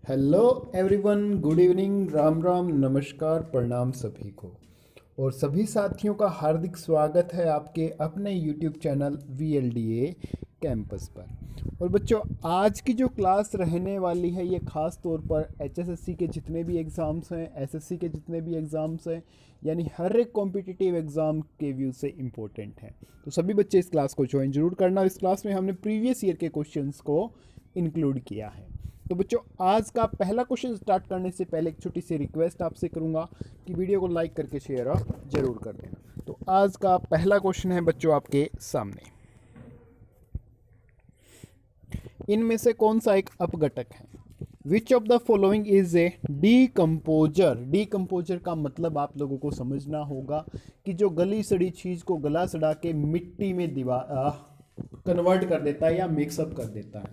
Hello everyone, good evening, Ram Ram, नमस्कार, प्रणाम सभी को। और सभी साथियों का हार्दिक स्वागत है आपके अपने यूट्यूब चैनल VLDA कैंपस पर। और बच्चों, आज की जो क्लास रहने वाली है ये ख़ास तौर पर HSSC के जितने भी एग्ज़ाम्स हैं, SSC के जितने भी एग्ज़ाम्स हैं, यानी हर एक कॉम्पिटिटिव एग्ज़ाम के व्यू से इम्पोर्टेंट है। तो सभी बच्चे इस क्लास को ज्वाइन जरूर करना। इस क्लास में हमने प्रीवियस ईयर के क्वेश्चंस को इंक्लूड किया है। तो बच्चों, आज का पहला क्वेश्चन स्टार्ट करने से पहले एक छोटी सी रिक्वेस्ट आपसे करूंगा कि वीडियो को लाइक करके शेयर जरूर कर देना। तो आज का पहला क्वेश्चन है बच्चों आपके सामने, इनमें से कौन सा एक अपघटक है? Which of the following is a decomposer? Decomposer का मतलब आप लोगों को समझना होगा कि जो गली सड़ी चीज को गला सड़ा के मिट्टी में कन्वर्ट कर देता है या मिक्सअप कर देता है।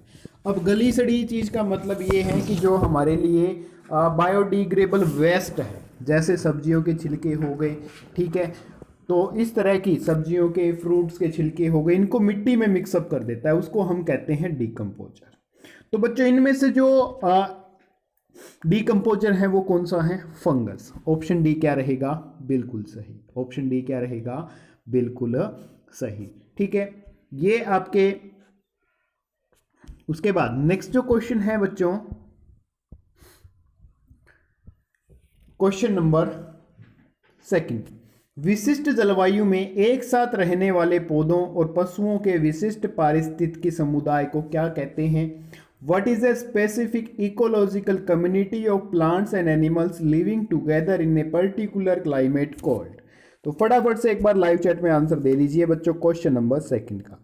अब गली सड़ी चीज का मतलब ये है कि जो हमारे लिए बायोडिग्रेडेबल वेस्ट है, जैसे सब्जियों के छिलके हो गए, ठीक है, तो इस तरह की सब्जियों के, फ्रूट्स के छिलके हो गए, इनको मिट्टी में मिक्सअप कर देता है, उसको हम कहते हैं डीकम्पोजर। तो बच्चों, इनमें से जो डीकम्पोजर है वो कौन सा है? फंगस। ऑप्शन डी क्या रहेगा? बिल्कुल सही। ऑप्शन डी क्या रहेगा? बिल्कुल सही। ठीक है, ये आपके। उसके बाद नेक्स्ट जो क्वेश्चन है बच्चों, क्वेश्चन नंबर सेकंड, विशिष्ट जलवायु में एक साथ रहने वाले पौधों और पशुओं के विशिष्ट पारिस्थितिकी समुदाय को क्या कहते हैं? What is a specific ecological community of plants and animals living together in a particular climate called? तो फटाफट से एक बार लाइव चैट में आंसर दे दीजिए बच्चों क्वेश्चन नंबर सेकंड का।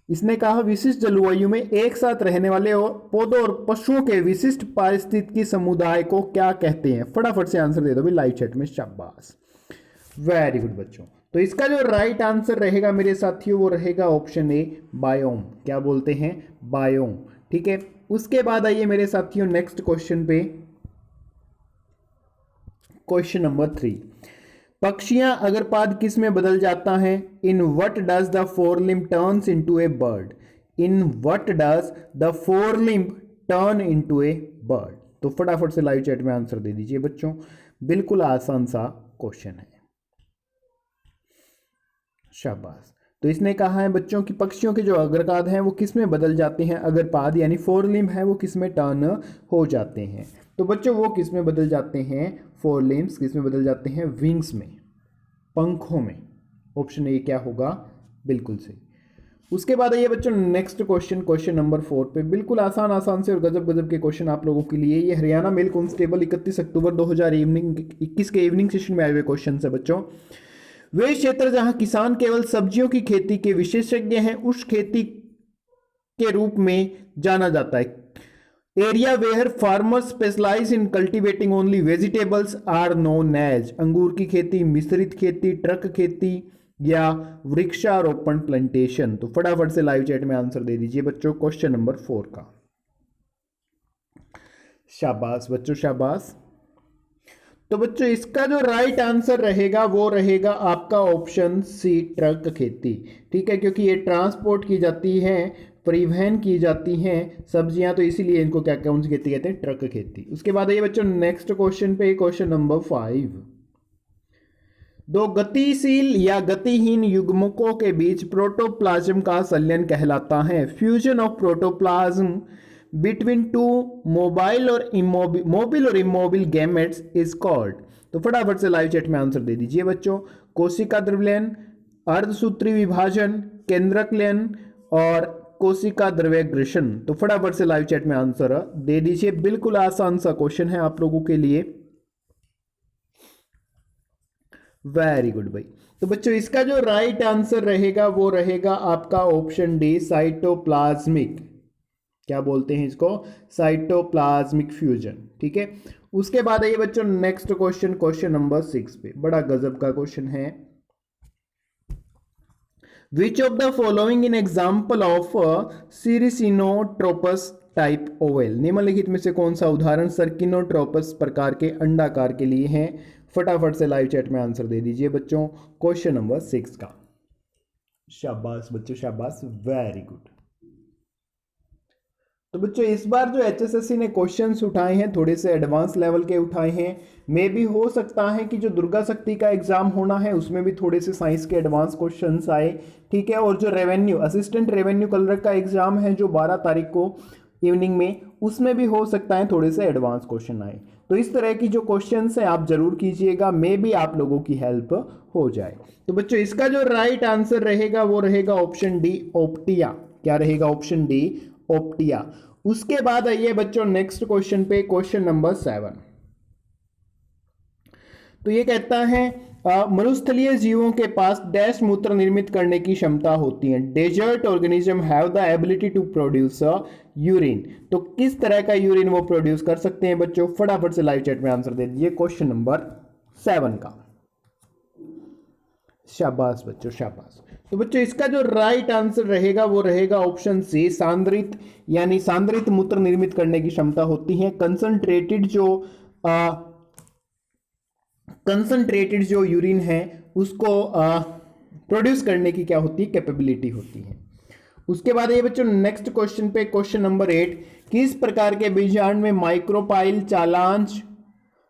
इसने कहा विशिष्ट जलवायु में एक साथ रहने वाले पौधों और पशुओं के विशिष्ट पारिस्थितिकी समुदाय को क्या कहते हैं? फटाफट से आंसर दे दो भी लाइव चैट में, शाबाश, वेरी गुड बच्चों। तो इसका जो राइट आंसर रहेगा मेरे साथियों वो रहेगा ऑप्शन ए, बायोम। क्या बोलते हैं? बायोम। ठीक है, उसके बाद आइए मेरे साथियों नेक्स्ट क्वेश्चन पे, क्वेश्चन नंबर 3, पक्षियां अग्रपाद किस में बदल जाता है? In what does the forelimb turns into a bird? In what does the forelimb turn into a bird? तो फटाफट से लाइव चैट में आंसर दे दीजिए बच्चों, बिल्कुल आसान सा क्वेश्चन है, शाबाश। तो इसने कहा है बच्चों कि पक्षियों के जो अग्रपाद हैं वो किस में बदल जाते हैं? अग्रपाद यानी फोर लिम्ब है वो किस में टर्न हो जाते हैं? तो बच्चों वो किस में बदल जाते हैं? फोर लिम्ब्स किस में बदल जाते हैं? विंग्स में, पंखों में। ऑप्शन ए क्या होगा? बिल्कुल सही। उसके बाद आइए बच्चों नेक्स्ट क्वेश्चन, क्वेश्चन नंबर 4 पे, बिल्कुल आसान आसान से और गजब गजब के क्वेश्चन आप लोगों के लिए। ये हरियाणा मेल कांस्टेबल 31 अक्टूबर 2021 के इवनिंग सेशन में आए हुए क्वेश्चन है बच्चों। वे क्षेत्र जहां किसान केवल सब्जियों की खेती के विशेषज्ञ हैं उस खेती के रूप में जाना जाता है। Area where farmers specialise in cultivating only vegetables are known as? अंगूर की खेती, मिश्रित खेती, ट्रक खेती या वृक्षारोपण, प्लांटेशन? तो फटाफट से लाइव चैट में आंसर दे दीजिए बच्चों क्वेश्चन नंबर 4 का। शाबाश बच्चों, शाबाश। तो बच्चों इसका जो राइट आंसर रहेगा वो रहेगा आपका ऑप्शन सी, ट्रक खेती। ठीक है, क्योंकि ये ट्रांसपोर्ट की जाती है, परिवहन की जाती हैं सब्जियां, तो इसीलिए इनको क्या कौन सी खेती कहते हैं? ट्रक खेती। उसके बाद ये बच्चों नेक्स्ट क्वेश्चन पे, क्वेश्चन नंबर 5, दो गतिशील या गतिहीन युग्मकों के बीच प्रोटोप्लाज्म का संलयन कहलाता है। Fusion of protoplasm between two mobile और इमोबिल गैमेट्स इज कॉल्ड? तो फटाफट से लाइव चैट में आंसर दे दीजिए बच्चों, कोशिका द्रव्यलयन, अर्धसूत्री विभाजन, केंद्रकलयन और कोशिका द्रव्यग्रसन? तो फटाफट से लाइव चैट में आंसर दे दीजिए, बिल्कुल आसान सा क्वेश्चन है आप लोगों के लिए। वेरी गुड भाई। तो बच्चों इसका जो राइट आंसर रहेगा वो रहेगा आपका ऑप्शन डी, साइटोप्लाज्मिक। क्या बोलते हैं इसको? Cytoplasmic fusion. ठीक है, उसके बाद आइए बच्चों नेक्स्ट क्वेश्चन, क्वेश्चन नंबर 6 पे, बड़ा गजब का क्वेश्चन है। Which of the following in example of circinotropous type ovule? निम्नलिखित में से कौन सा उदाहरण सर्किनोट्रोपस प्रकार के अंडाकार के लिए है? फटाफट से लाइव चैट में आंसर दे दीजिए बच्चों क्वेश्चन नंबर 6 का। शाबाश बच्चों, शाबाश, वेरी गुड। तो बच्चों इस बार जो एचएसएससी ने क्वेश्चंस उठाए हैं थोड़े से एडवांस लेवल के उठाए हैं। मे भी हो सकता है कि जो दुर्गा शक्ति का एग्जाम होना है उसमें भी थोड़े से साइंस के एडवांस क्वेश्चंस आए, ठीक है। और जो रेवेन्यू असिस्टेंट रेवेन्यू क्लर्क का एग्जाम है जो 12 तारीख को इवनिंग में, उसमें भी हो सकता है थोड़े से एडवांस क्वेश्चन आए। तो इस तरह की जो क्वेश्चंस है आप जरूर कीजिएगा, मे भी आप लोगों की हेल्प हो जाए। तो बच्चों इसका जो राइट आंसर रहेगा वो रहेगा ऑप्शन डी, ओप्टिया। क्या रहेगा? Option D, Opuntia. उसके बाद आइए बच्चों नेक्स्ट क्वेश्चन पे, क्वेश्चन नंबर 7। तो ये कहता है मरुस्थलीय जीवों के पास डैश मूत्र निर्मित करने की क्षमता होती है। Desert organism have the ability to produce urine. तो किस तरह का यूरिन वो प्रोड्यूस कर सकते हैं बच्चों? फटाफट से लाइव चैट में आंसर दे दीजिए क्वेश्चन नंबर 7 का। शाबाश बच्चों, शाबाश। तो बच्चों इसका जो राइट आंसर रहेगा वो रहेगा ऑप्शन सी, सांद्रित, यानी सांद्रित मूत्र निर्मित करने की क्षमता होती है। कंसंट्रेटेड जो यूरिन है उसको प्रोड्यूस करने की क्या होती है? कैपेबिलिटी होती है। उसके बाद ये बच्चों नेक्स्ट क्वेश्चन पे, क्वेश्चन नंबर 8। किस प्रकार के बीजांड में माइक्रोपाइल, चालांच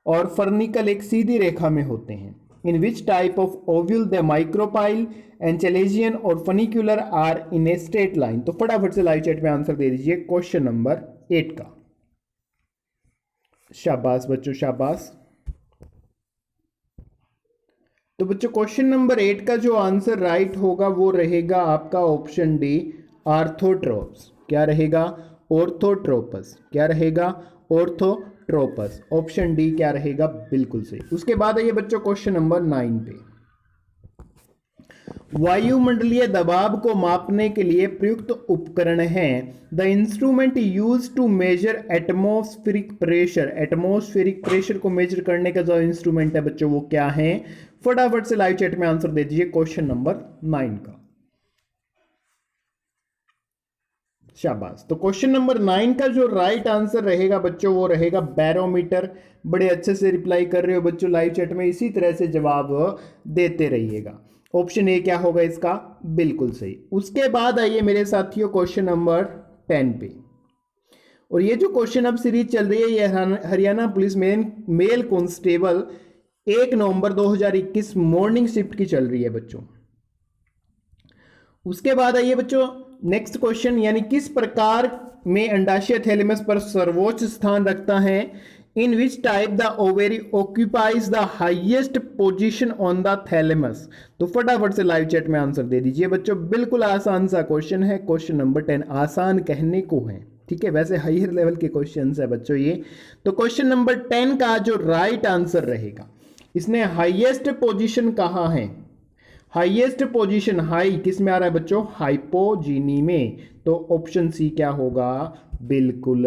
और फर्निकल एक सीधी रेखा में होते हैं? In which type of ovule the micropyle, एंचेलेजियन और funicular are in a straight line. तो फटाफट से लाइव चैट में आंसर दे दीजिए क्वेश्चन नंबर 8 का। शाबाश बच्चों, शाबाश। तो बच्चों क्वेश्चन नंबर 8 का जो आंसर राइट होगा वो रहेगा आपका ऑप्शन डी, आर्थोट्रोप्स। क्या रहेगा? ऑर्थोट्रोपस। क्या रहेगा? ऑर्थोट्रोपस। ऑप्शन डी क्या रहेगा? बिल्कुल सही। उसके बाद आइए बच्चों क्वेश्चन नंबर 9 पे। वायुमंडलीय दबाव को मापने के लिए प्रयुक्त उपकरण है। The instrument use to measure atmospheric pressure. Atmospheric pressure को मेजर करने का जो इंस्ट्रूमेंट है बच्चों वो क्या है? फटाफट से लाइव चैट में आंसर दे दीजिए क्वेश्चन नंबर 9 का। शाबाश। तो क्वेश्चन नंबर 9 का जो राइट आंसर रहेगा बच्चों वो रहेगा बैरोमीटर। बड़े अच्छे से रिप्लाई कर रहे हो बच्चों लाइव चैट में, इसी तरह से जवाब देते रहिएगा। ऑप्शन ए क्या होगा इसका? बिल्कुल सही। उसके बाद आइए मेरे साथियों क्वेश्चन नंबर 10 पे। और ये जो क्वेश्चन अब सीरीज चल रही है ये हरियाणा पुलिस मेल कांस्टेबल 1 नवंबर 2021 मॉर्निंग शिफ्ट की चल रही है बच्चों। उसके बाद आइए बच्चों नेक्स्ट क्वेश्चन, यानी किस प्रकार में अंडाशय थैलेमस पर सर्वोच्च स्थान रखता है? In which type the ovary occupies the highest position on the thalamus. तो फटाफट से लाइव चैट में आंसर दे दीजिए बच्चों। बिल्कुल आसान सा क्वेश्चन है, क्वेश्चन नंबर 10। आसान कहने को है, ठीक है, वैसे हायर लेवल के क्वेश्चन है बच्चों ये। तो क्वेश्चन नंबर 10 का जो राइट आंसर रहेगा, इसने हाईएस्ट पोजीशन कहा है। हाईएस्ट पोजीशन, हाई किस में आ रहा है बच्चों? हाइपोजीनी में। तो ऑप्शन सी क्या होगा? बिल्कुल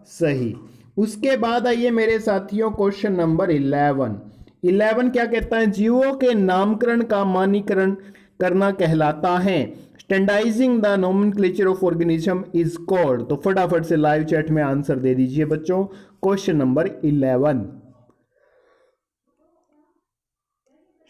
सही। उसके बाद आइए मेरे साथियों क्वेश्चन नंबर 11 क्या कहता है? जीवों के नामकरण का मानकीकरण करना कहलाता है। Standardising the nomenclature of organism is called. तो फटाफट से लाइव चैट में आंसर दे दीजिए बच्चों क्वेश्चन नंबर 11।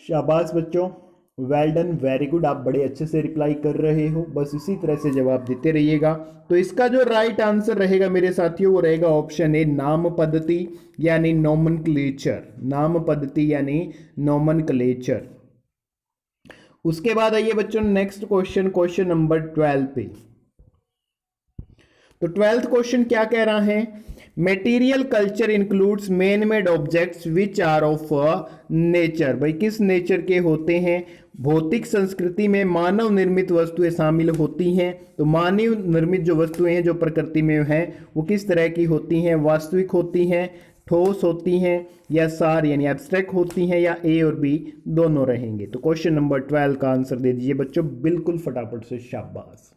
शाबाश बच्चों, वेल डन, वेरी गुड। आप बड़े अच्छे से रिप्लाई कर रहे हो, बस इसी तरह से जवाब देते रहिएगा। तो इसका जो राइट आंसर रहेगा मेरे साथियों वो रहेगा ऑप्शन ए, नाम पद्धति यानी नोमेनक्लेचर। नाम पद्धति यानी नोमेनक्लेचर। उसके बाद आइए बच्चों नेक्स्ट क्वेश्चन, क्वेश्चन नंबर 12 पे। तो 12th क्वेश्चन क्या कह रहा है? Material culture includes man made objects which are of nature. भाई किस नेचर के होते हैं? भौतिक संस्कृति में मानव निर्मित वस्तुएं शामिल होती हैं। तो मानव निर्मित जो वस्तुएं हैं जो प्रकृति में हैं वो किस तरह की होती हैं? वास्तविक होती हैं, ठोस होती हैं, या सार यानी एब्स्ट्रैक्ट होती हैं, या ए और बी दोनों रहेंगे। तो क्वेश्चन नंबर 12 का आंसर दे दीजिए बच्चों बिल्कुल फटाफट से। शाबाश।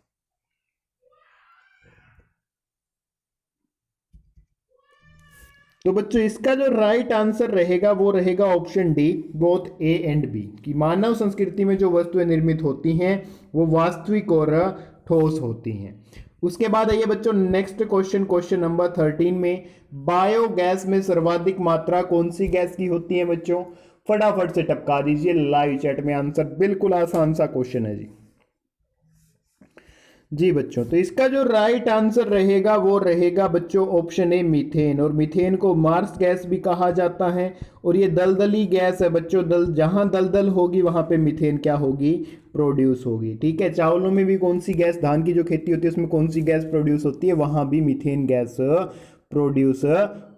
तो बच्चों इसका जो राइट आंसर रहेगा वो रहेगा option D, both A and B, कि मानव संस्कृति में जो वस्तुएं निर्मित होती हैं वो वास्तविक और ठोस होती हैं। उसके बाद आइए बच्चों नेक्स्ट क्वेश्चन, क्वेश्चन नंबर 13 में, बायोगैस में सर्वाधिक मात्रा कौन सी गैस की होती है बच्चों? फटाफट से टपका दीजिए लाइव चैट में आंसर। बिल्कुल आसान सा क्वेश्चन है जी। जी बच्चों, तो इसका जो राइट आंसर रहेगा वो रहेगा बच्चों ऑप्शन ए मीथेन। और मीथेन को मार्स गैस भी कहा जाता है और ये दलदली गैस है बच्चों। जहां दलदल होगी वहां पे मीथेन क्या होगी, प्रोड्यूस होगी। ठीक है, चावलों में भी कौन सी गैस, धान की जो खेती होती है उसमें कौन सी गैस प्रोड्यूस होती है, वहां भी मीथेन गैस प्रोड्यूस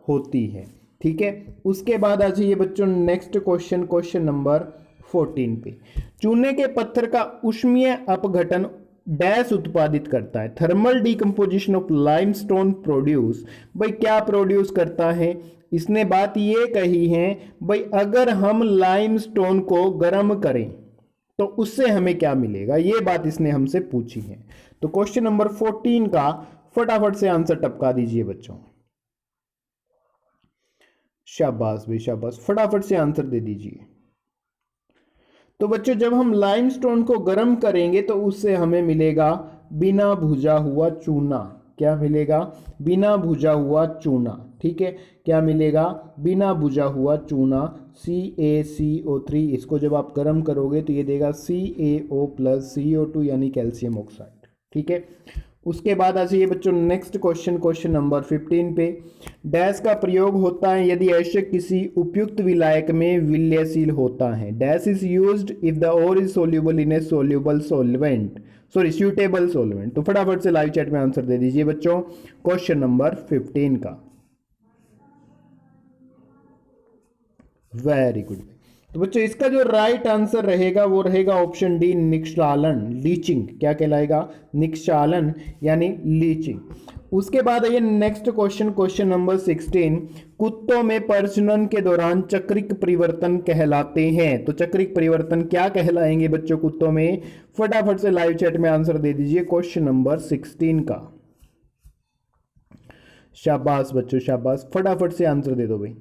होती है। ठीक है, उसके बाद आ जाइए बच्चों नेक्स्ट क्वेश्चन, क्वेश्चन नंबर 14 पे। चूने के पत्थर का ऊष्मीय अपघटन डैश उत्पादित करता है। Thermal decomposition of limestone produce, भाई क्या प्रोड्यूस करता है। इसने बात ये कही है भाई अगर हम लाइमस्टोन को गर्म करें तो उससे हमें क्या मिलेगा, ये बात इसने हमसे पूछी है। तो क्वेश्चन नंबर 14 का फटाफट से आंसर टपका दीजिए बच्चों। शाबाश भाई शाबाश, फटाफट से आंसर दे दीजिए। तो बच्चों जब हम लाइमस्टोन को गर्म करेंगे तो उससे हमें मिलेगा बिना भुजा हुआ चूना। क्या मिलेगा, बिना भुजा हुआ चूना। ठीक है, क्या मिलेगा, बिना भुजा हुआ चूना CaCO3। इसको जब आप गर्म करोगे तो ये देगा CaO प्लस CO2 यानी कैल्शियम ऑक्साइड। ठीक है, उसके बाद आ जाइए बच्चों नेक्स्ट क्वेश्चन, क्वेश्चन नंबर 15 पे। डैश का प्रयोग होता है यदि ऐसे किसी उपयुक्त विलायक में विलयशील होता है। Dash is used if the ore is soluble in a soluble solvent, sorry suitable solvent. तो फटाफट से लाइव चैट में आंसर दे दीजिए बच्चों क्वेश्चन नंबर 15 का। Very good. तो बच्चों इसका जो राइट आंसर रहेगा वो रहेगा ऑप्शन डी निक्षालन, लीचिंग। क्या कहलाएगा, निक्षालन यानी लीचिंग। उसके बाद आइए नेक्स्ट क्वेश्चन, क्वेश्चन नंबर 16। कुत्तों में प्रजनन के दौरान चक्रिक परिवर्तन कहलाते हैं। तो चक्रिक परिवर्तन क्या कहलाएंगे बच्चों कुत्तों में, फटाफट से लाइव चैट में आंसर दे दीजिए क्वेश्चन नंबर 16 का। शाबाश बच्चों शाबाश, फटाफट से आंसर दे दो भाई।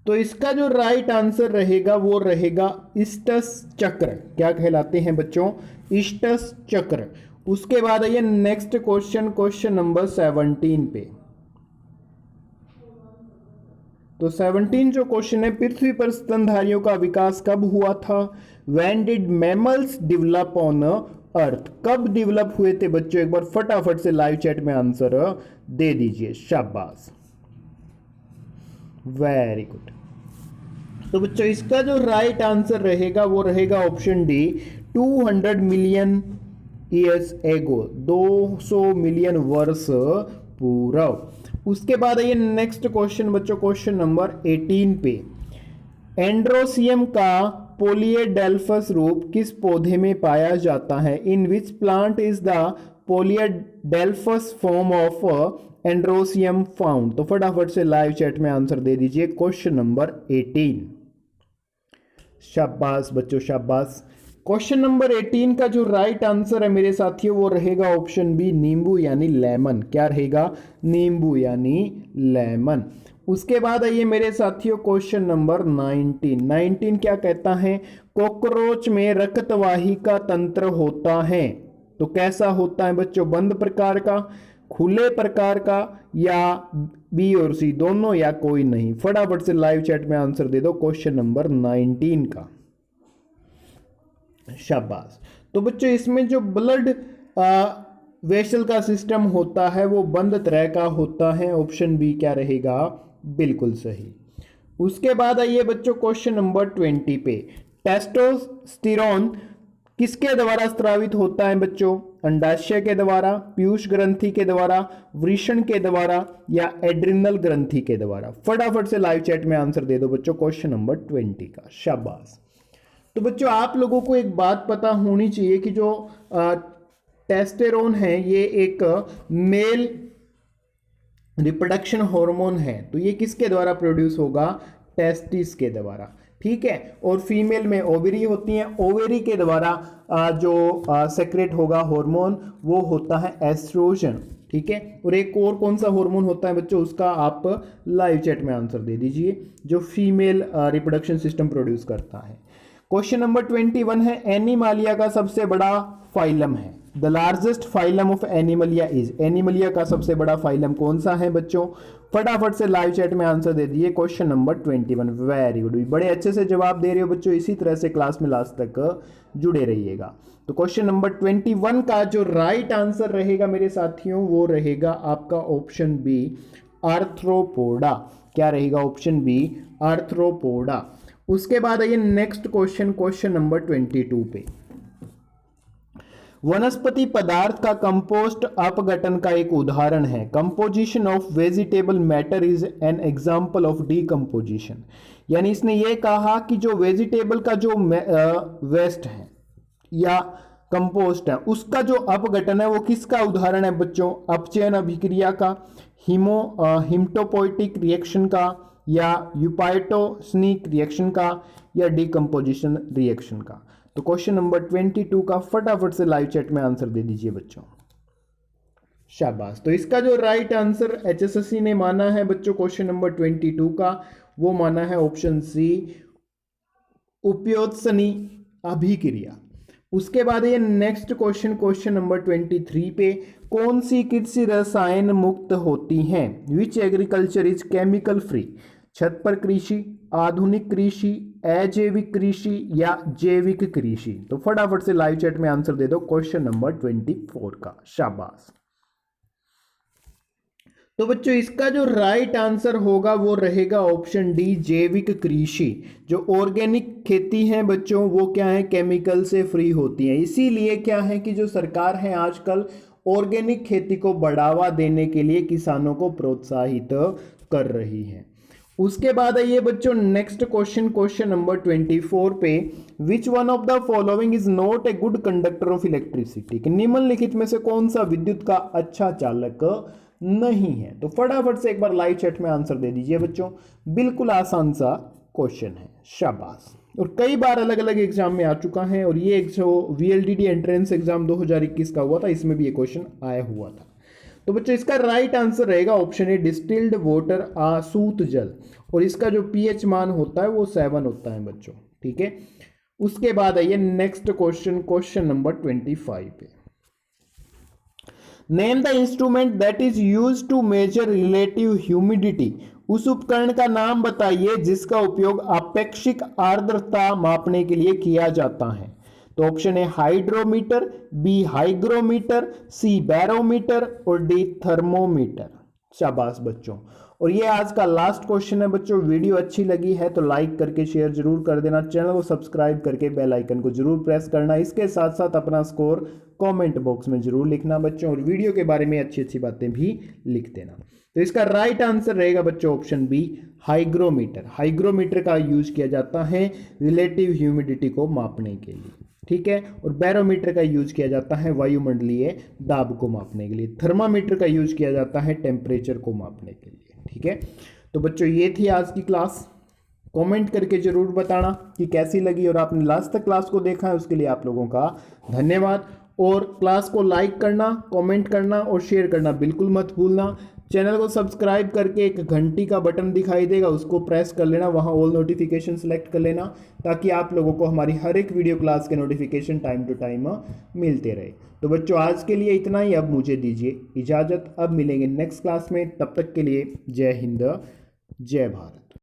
तो इसका जो राइट आंसर रहेगा वो रहेगा इस्टस चक्र। क्या कहलाते हैं बच्चों, इस्टस चक्र। उसके बाद आइए नेक्स्ट क्वेश्चन, क्वेश्चन नंबर 17 पे। तो 17 जो क्वेश्चन है, पृथ्वी पर स्तनधारियों का विकास कब हुआ था। When did mammals develop on earth, कब डेवलप हुए थे बच्चों, एक बार फटाफट से लाइव चैट में आंसर दे दीजिए। शाबाश, वेरी गुड। तो बच्चों इसका जो राइट आंसर रहेगा वो रहेगा option D 200 million years ago, 200 million वर्ष पूर्व। उसके बाद आइए नेक्स्ट क्वेश्चन बच्चों, क्वेश्चन नंबर 18 पे। एंड्रोसियम का पोलियडेल्फस रूप किस पौधे में पाया जाता है। In which plant is the polyadelphous form of androecium found. तो फटाफट से लाइव चैट में आंसर दे दीजिए क्वेश्चन नंबर 18। शाबाश बच्चों शाबाश। क्वेश्चन नंबर 18 का जो राइट आंसर है मेरे साथियों वो रहेगा ऑप्शन बी नींबू यानी लेमन। क्या रहेगा, नींबू यानी लेमन। उसके बाद आइए मेरे साथियों क्वेश्चन नंबर 19 क्या कहता है, कॉकरोच में रक्तवाही का तंत्र होता है। तो कैसा होता है बच्चों, बंद प्रकार का, खुले प्रकार का, या बी और सी दोनों, या कोई नहीं। फटाफट से लाइव चैट में आंसर दे दो क्वेश्चन नंबर 19 का। शाबाश। तो बच्चों इसमें जो ब्लड वेसल का सिस्टम होता है वो बंद तरह का होता है। ऑप्शन बी क्या रहेगा, बिल्कुल सही। उसके बाद आइए बच्चों क्वेश्चन नंबर 20 पे। टेस्टोस्टेरोन किसके द्वारा स्रावित होता है बच्चों, अंडाशय के द्वारा, पीयूष ग्रंथि के द्वारा, वृषण के द्वारा, या एड्रिनल ग्रंथि के द्वारा। फटाफट से लाइव चैट में आंसर दे दो बच्चों क्वेश्चन नंबर 20 का। शाबाश। तो बच्चों आप लोगों को एक बात पता होनी चाहिए कि जो टेस्टेरोन है ये एक मेल रिप्रोडक्शन हार्मोन है। तो ये किसके द्वारा प्रोड्यूस होगा, टेस्टिस के द्वारा। ठीक है, और फीमेल में ओवेरी होती है, ओवेरी के द्वारा जो सेक्रेट होगा हार्मोन वो होता है एस्ट्रोजन। ठीक है, और एक और कौन सा हार्मोन होता है बच्चों, उसका आप लाइव चैट में आंसर दे दीजिए, जो फीमेल रिप्रोडक्शन सिस्टम प्रोड्यूस करता है। क्वेश्चन नंबर 21 है, एनिमालिया का सबसे बड़ा फाइलम है। The largest phylum of Animalia is, Animalia का सबसे बड़ा फाइलम कौन सा है बच्चों? फटाफट से लाइव चैट में आंसर दे दिए। Question number 21। वेरी गुड, बड़े अच्छे से जवाब दे रहे हो बच्चों। इसी तरह से क्लास में लास्ट तक जुड़े रहिएगा। तो क्वेश्चन नंबर 21 का जो राइट आंसर रहेगा मेरे साथियों वो रहेगा आपका ऑप्शन बी, आर्थ्रोपोडा। क्या रहेगा? Option B, Arthropoda. उसके बाद आइए नेक्स्ट क्वेश्चन, क्वेश्चन नंबर 22 पे। वनस्पति पदार्थ का कंपोस्ट अपघटन का एक उदाहरण है। Composition of vegetable matter is an example of decomposition. यानी इसने ये कहा कि जो वेजिटेबल का जो वेस्ट है या कंपोस्ट है उसका जो अपघटन है वो किसका उदाहरण है बच्चों? अपचयन अभिक्रिया का, हिम्टोपोइटिक रिएक्शन का, या यूपाइटोस्निक रिएक्शन का, या डीकम्पोजिशन रिएक्शन का। तो क्वेश्चन नंबर 22 का फटाफट से लाइव चैट में आंसर दे दीजिए बच्चों। शाबाश। तो इसका जो राइट आंसर एचएसएससी ने माना है बच्चों क्वेश्चन नंबर 22 का, वो माना है ऑप्शन सी, उपयोत्सनी अभिक्रिया। उसके बाद ये नेक्स्ट क्वेश्चन, क्वेश्चन नंबर 23 पे, कौन सी कृषि रसायन मुक्त होती हैं? विच एग्रीकल्चर इज केमिकल फ्री? छत पर कृषि, आधुनिक कृषि, अजैविक कृषि, या जैविक कृषि? तो फटाफट से लाइव चैट में आंसर दे दो क्वेश्चन नंबर 24 का। शाबाश। तो बच्चों इसका जो राइट आंसर होगा वो रहेगा ऑप्शन डी, जैविक कृषि। जो ऑर्गेनिक खेती है बच्चों वो क्या है? केमिकल से फ्री होती है। इसीलिए क्या है कि जो सरकार है आजकल ऑर्गेनिक खेती को बढ़ावा देने के लिए किसानों को प्रोत्साहित कर रही है। उसके बाद आइए बच्चों नेक्स्ट क्वेश्चन, क्वेश्चन नंबर 24 पे, which one of the following is not a good conductor of electricity? निम्नलिखित में से कौन सा विद्युत का अच्छा चालक नहीं है? तो फटाफट से एक बार लाइव चैट में आंसर दे दीजिए बच्चों। बिल्कुल आसान सा क्वेश्चन है। शाबाश। और कई बार अलग अलग एग्जाम में आ चुका है, और ये जो VLDD एंट्रेंस एग्जाम 2021 का हुआ था इसमें भी ये क्वेश्चन आया हुआ था। तो बच्चों इसका राइट आंसर रहेगा ऑप्शन ए, डिस्टिल्ड वाटर, आसूत जल। और इसका जो pH मान होता है वो 7 होता है बच्चों। ठीक है। उसके बाद आइए नेक्स्ट क्वेश्चन, क्वेश्चन नंबर 25 पे। Name the instrument that is use to measure relative humidity. उस उपकरण का नाम बताइए जिसका उपयोग अपेक्षिक आर्द्रता मापने के लिए किया जाता है। तो option A, hydrometer, B hygrometer, C barometer, और डी थर्मोमीटर। शाबाश बच्चों। और ये आज का लास्ट क्वेश्चन है बच्चों। वीडियो अच्छी लगी है तो लाइक करके शेयर जरूर कर देना, चैनल को सब्सक्राइब करके बेल आइकन को जरूर प्रेस करना। इसके साथ साथ अपना स्कोर कमेंट बॉक्स में जरूर लिखना बच्चों, और वीडियो के बारे में अच्छी अच्छी बातें भी लिख देना। तो इसका राइट आंसर रहेगा बच्चों ऑप्शन बी, हाइग्रोमीटर। हाइग्रोमीटर का यूज किया जाता है रिलेटिव ह्यूमिडिटी को मापने के लिए। ठीक है। और बैरोमीटर का यूज किया जाता है वायुमंडलीय दाब को मापने के लिए। थर्मामीटर का यूज किया जाता है टेम्परेचर को मापने के लिए। ठीक है। तो बच्चों ये थी आज की क्लास। कमेंट करके जरूर बताना कि कैसी लगी, और आपने लास्ट तक क्लास को देखा है उसके लिए आप लोगों का धन्यवाद। और क्लास को लाइक करना, कमेंट करना और शेयर करना बिल्कुल मत भूलना। चैनल को सब्सक्राइब करके एक घंटी का बटन दिखाई देगा उसको प्रेस कर लेना, वहाँ ऑल नोटिफिकेशन सेलेक्ट कर लेना, ताकि आप लोगों को हमारी हर एक वीडियो क्लास के नोटिफिकेशन टाइम टू टाइम मिलते रहे। तो बच्चों आज के लिए इतना ही। अब मुझे दीजिए इजाज़त। अब मिलेंगे नेक्स्ट क्लास में। तब तक के लिए जय हिंद, जय भारत।